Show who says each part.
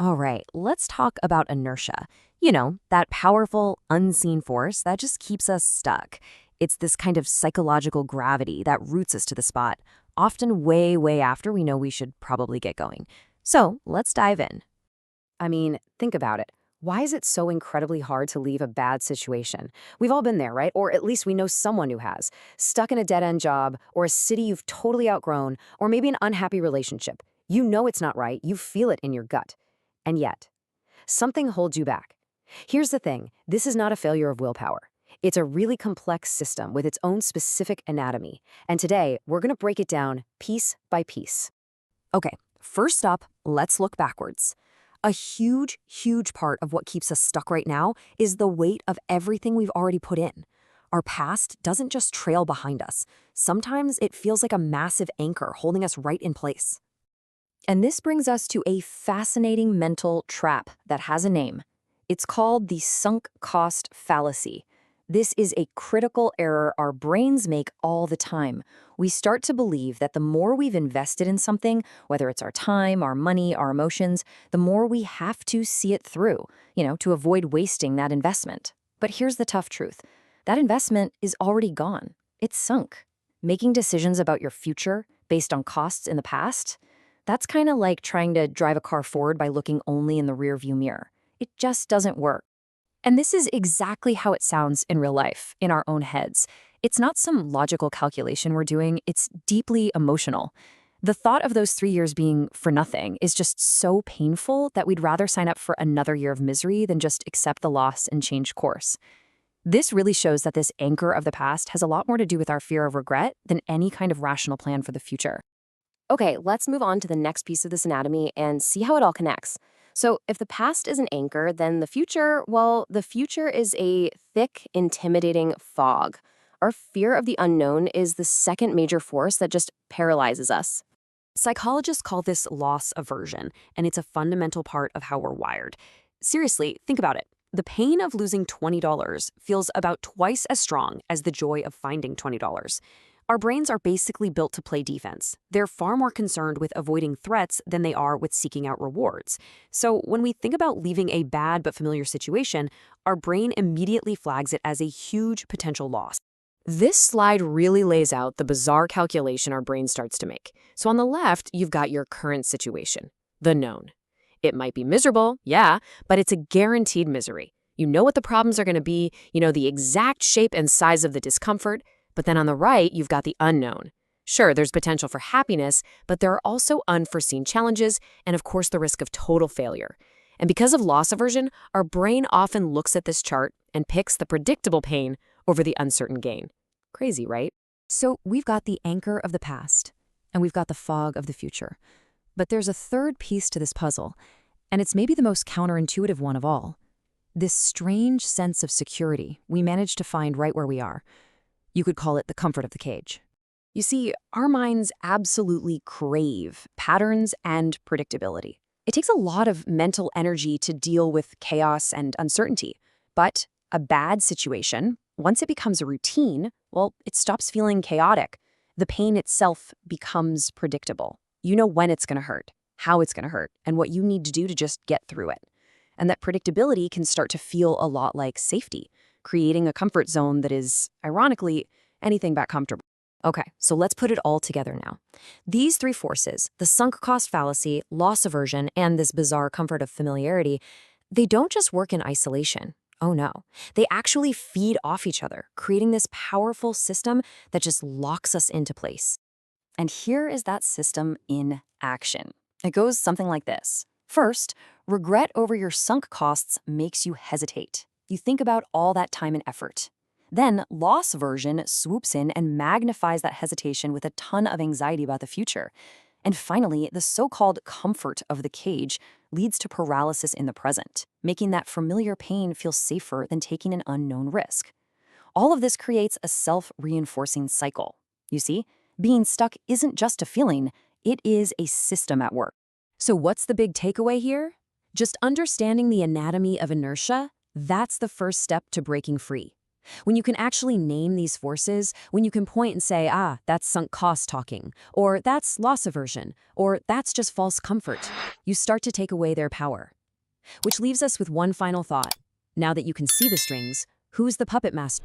Speaker 1: All right, let's talk about inertia. That powerful, unseen force that just keeps us stuck. It's this kind of psychological gravity that roots us to the spot, often way, way after we know we should probably get going. So let's dive in.
Speaker 2: I mean, think about it. Why is it so incredibly hard to leave a bad situation? We've all been there, right? Or at least we know someone who has. Stuck in a dead-end job, or a city you've totally outgrown, or maybe an unhappy relationship. You know it's not right, you feel it in your gut. And yet, something holds you back. Here's the thing, this is not a failure of willpower. It's a really complex system with its own specific anatomy. And today, we're gonna break it down piece by piece.
Speaker 1: Okay, first up, let's look backwards. A huge, huge part of what keeps us stuck right now is the weight of everything we've already put in. Our past doesn't just trail behind us. Sometimes it feels like a massive anchor holding us right in place. And this brings us to a fascinating mental trap that has a name. It's called the sunk cost fallacy. This is a critical error our brains make all the time. We start to believe that the more we've invested in something, whether it's our time, our money, our emotions, the more we have to see it through, to avoid wasting that investment. But here's the tough truth. That investment is already gone. It's sunk. Making decisions about your future based on costs in the past, that's kind of like trying to drive a car forward by looking only in the rearview mirror. It just doesn't work. And this is exactly how it sounds in real life, in our own heads. It's not some logical calculation we're doing, it's deeply emotional. The thought of those 3 years being for nothing is just so painful that we'd rather sign up for another year of misery than just accept the loss and change course. This really shows that this anchor of the past has a lot more to do with our fear of regret than any kind of rational plan for the future.
Speaker 2: Okay, let's move on to the next piece of this anatomy and see how it all connects. So, if the past is an anchor, then the future, well, the future is a thick, intimidating fog. Our fear of the unknown is the second major force that just paralyzes us.
Speaker 1: Psychologists call this loss aversion, and it's a fundamental part of how we're wired. Seriously, think about it. The pain of losing $20 feels about twice as strong as the joy of finding $20. Our brains are basically built to play defense. They're far more concerned with avoiding threats than they are with seeking out rewards. So when we think about leaving a bad but familiar situation, our brain immediately flags it as a huge potential loss.
Speaker 2: This slide really lays out the bizarre calculation our brain starts to make. So on the left, you've got your current situation, the known. It might be miserable, yeah, but it's a guaranteed misery. You know what the problems are going to be, you know the exact shape and size of the discomfort, but then on the right, you've got the unknown. Sure, there's potential for happiness, but there are also unforeseen challenges and, of course, the risk of total failure. And because of loss aversion, our brain often looks at this chart and picks the predictable pain over the uncertain gain. Crazy, right?
Speaker 1: So we've got the anchor of the past, and we've got the fog of the future. But there's a third piece to this puzzle, and it's maybe the most counterintuitive one of all. This strange sense of security we manage to find right where we are. You could call it the comfort of the cage.
Speaker 2: You see, our minds absolutely crave patterns and predictability. It takes a lot of mental energy to deal with chaos and uncertainty. But a bad situation, once it becomes a routine, well, it stops feeling chaotic. The pain itself becomes predictable. You know when it's going to hurt, how it's going to hurt, and what you need to do to just get through it. And that predictability can start to feel a lot like safety, creating a comfort zone that is, ironically, anything but comfortable. Okay, so let's put it all together now. These three forces, the sunk cost fallacy, loss aversion, and this bizarre comfort of familiarity, they don't just work in isolation. Oh no, they actually feed off each other, creating this powerful system that just locks us into place. And here is that system in action. It goes something like this. First, regret over your sunk costs makes you hesitate. You think about all that time and effort. Then, loss aversion swoops in and magnifies that hesitation with a ton of anxiety about the future. And finally, the so-called comfort of the cage leads to paralysis in the present, making that familiar pain feel safer than taking an unknown risk. All of this creates a self-reinforcing cycle. You see, being stuck isn't just a feeling, it is a system at work. So what's the big takeaway here? Just understanding the anatomy of inertia, that's the first step to breaking free. When you can actually name these forces, when you can point and say, that's sunk cost talking, or that's loss aversion, or that's just false comfort, you start to take away their power. Which leaves us with one final thought. Now that you can see the strings, who's the puppet master?